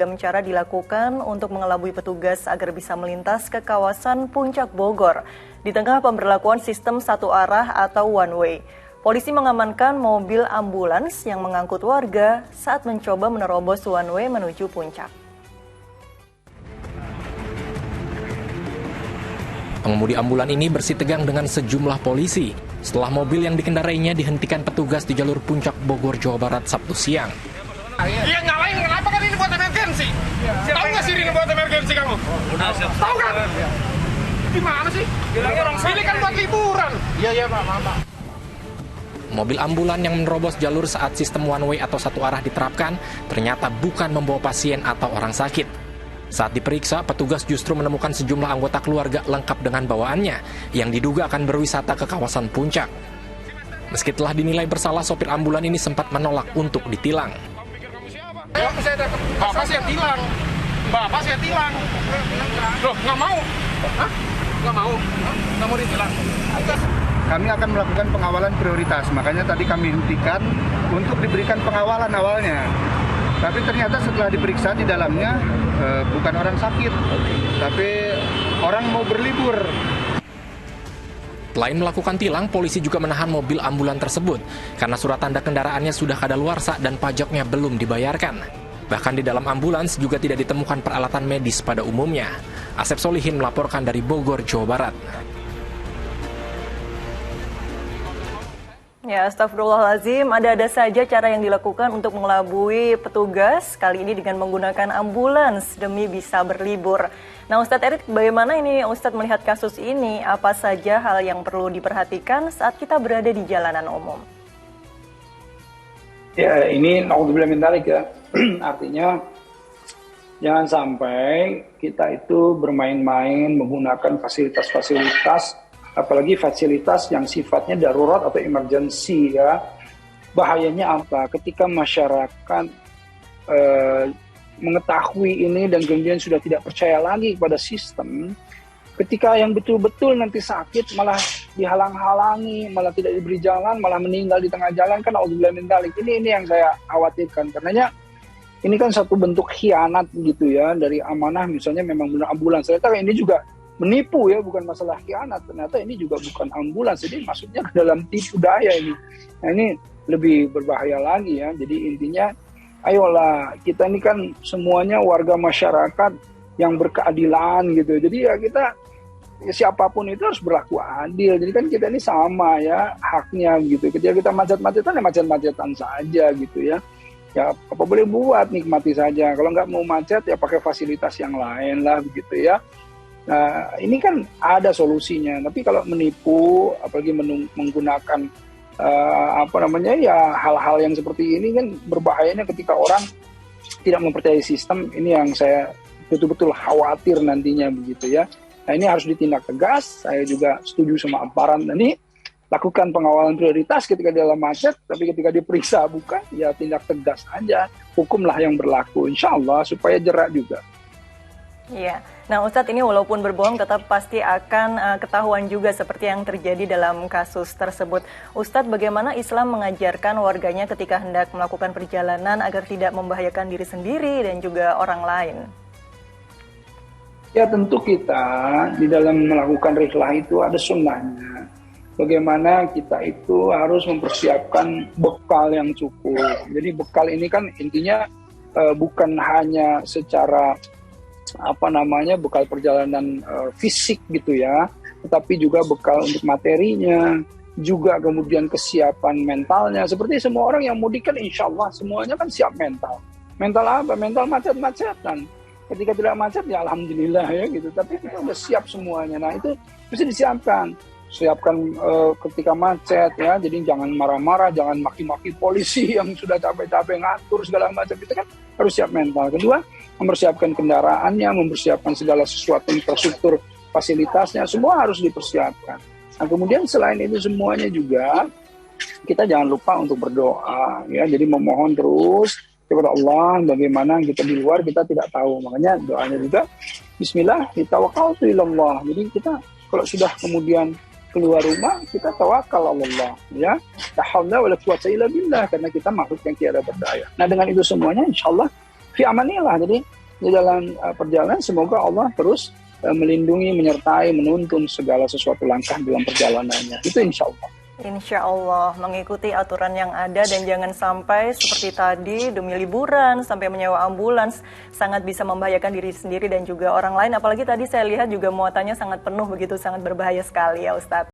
Cara dilakukan untuk mengelabui petugas agar bisa melintas ke kawasan Puncak Bogor di tengah pemberlakuan sistem satu arah atau one way. Polisi mengamankan mobil ambulans yang mengangkut warga saat mencoba menerobos one way menuju Puncak. Pengemudi ambulan ini bersih tegang dengan sejumlah polisi setelah mobil yang dikendarainya dihentikan petugas di jalur Puncak Bogor, Jawa Barat Sabtu siang. Iya nyalain, kenapa kan ini buat emergensi? Tahu nggak sih ini buat emergensi kamu? Tahu kan? Gimana sih? Ini kan buat liburan. Iya Pak, maaf. Mobil ambulan yang menerobos jalur saat sistem one way atau satu arah diterapkan ternyata bukan membawa pasien atau orang sakit. Saat diperiksa, petugas justru menemukan sejumlah anggota keluarga lengkap dengan bawaannya yang diduga akan berwisata ke kawasan Puncak. Meski telah dinilai bersalah, sopir ambulan ini sempat menolak untuk ditilang. Bapak saya tilang. Loh, nggak mau? Hah? Nggak mau? Nggak mau ditilang? Kami akan melakukan pengawalan prioritas, makanya tadi kami hentikan untuk diberikan pengawalan awalnya. Tapi ternyata setelah diperiksa di dalamnya bukan orang sakit, tapi orang mau berlibur. Selain melakukan tilang, polisi juga menahan mobil ambulan tersebut karena surat tanda kendaraannya sudah kadaluarsa dan pajaknya belum dibayarkan. Bahkan di dalam ambulans juga tidak ditemukan peralatan medis pada umumnya. Asep Solihin melaporkan dari Bogor, Jawa Barat. Ya, astagfirullahaladzim, ada-ada saja cara yang dilakukan untuk mengelabui petugas, kali ini dengan menggunakan ambulans demi bisa berlibur. Nah, Ustadz Erik, bagaimana ini Ustadz melihat kasus ini? Apa saja hal yang perlu diperhatikan saat kita berada di jalanan umum? Ya, ini naudzubillah min dzalik ya. Artinya jangan sampai kita itu bermain-main menggunakan fasilitas-fasilitas, apalagi fasilitas yang sifatnya darurat atau emergency ya. Bahayanya apa? Ketika masyarakat mengetahui ini dan kemudian sudah tidak percaya lagi kepada sistem, ketika yang betul-betul nanti sakit malah dihalang-halangi, malah tidak diberi jalan, malah meninggal di tengah jalan, kan naudzubillah min dzalik. Ini yang saya khawatirkan, karenanya ini kan satu bentuk khianat gitu ya dari amanah, misalnya memang benar ambulans. Ternyata ini juga menipu ya, bukan masalah khianat. Ternyata ini juga bukan ambulans, jadi maksudnya ke dalam tipu daya ini. Nah, ini lebih berbahaya lagi ya. Jadi intinya, ayolah, kita ini kan semuanya warga masyarakat yang berkeadilan gitu. Jadi ya kita, ya siapapun itu harus berlaku adil. Jadi kan kita ini sama ya haknya gitu. Ketika kita macet-macetan ya macet-macetan saja gitu ya. Ya apa boleh buat, nikmati saja. Kalau nggak mau macet ya pakai fasilitas yang lain lah begitu ya. Nah ini kan ada solusinya. Tapi kalau menipu, apalagi menggunakan ya hal-hal yang seperti ini kan berbahayanya ketika orang tidak mempercayai sistem. Ini yang saya betul-betul khawatir nantinya begitu ya. Nah ini harus ditindak tegas. Saya juga setuju sama aparat. Nah, ini lakukan pengawalan prioritas ketika dalam macet, tapi ketika diperiksa bukan, ya tindak tegas aja. Hukumlah yang berlaku, insya Allah supaya jerak juga. Iya, nah Ustadz ini walaupun berbohong tetap pasti akan ketahuan juga seperti yang terjadi dalam kasus tersebut. Ustadz, bagaimana Islam mengajarkan warganya ketika hendak melakukan perjalanan agar tidak membahayakan diri sendiri dan juga orang lain? Ya tentu kita di dalam melakukan rihlah itu ada sunnahnya. Bagaimana kita itu harus mempersiapkan bekal yang cukup. Jadi bekal ini kan intinya bukan hanya secara bekal perjalanan fisik gitu ya, tetapi juga bekal untuk materinya, juga kemudian kesiapan mentalnya. Seperti semua orang yang mudik kan insya Allah semuanya kan siap mental. Mental apa? Mental macet-macetan. Ketika tidak macet ya alhamdulillah ya gitu. Tapi kita udah siap semuanya. Nah itu bisa disiapkan. Siapkan ketika macet ya. Jadi jangan marah-marah, jangan maki-maki polisi yang sudah capek-capek ngatur segala macam. Itu kan harus siap mental. Kedua, mempersiapkan kendaraannya, mempersiapkan segala sesuatu infrastruktur fasilitasnya, semua harus dipersiapkan. Nah kemudian selain itu semuanya juga kita jangan lupa untuk berdoa ya. Jadi memohon terus kepada Allah, bagaimana kita di luar kita tidak tahu. Makanya doanya juga bismillah tawakkaltu ilallah. Jadi kita kalau sudah kemudian keluar rumah kita tawakal Allah ya. La haula wala quwwata illa billah, karena kita makhluk yang tiada berdaya. Nah dengan itu semuanya insyaallah fi amanillah. Jadi di dalam perjalanan semoga Allah terus melindungi, menyertai, menuntun segala sesuatu langkah dalam perjalanannya. Itu insya Allah. Insya Allah mengikuti aturan yang ada dan jangan sampai seperti tadi demi liburan sampai menyewa ambulans sangat bisa membahayakan diri sendiri dan juga orang lain. Apalagi tadi saya lihat juga muatannya sangat penuh begitu, sangat berbahaya sekali ya Ustadz.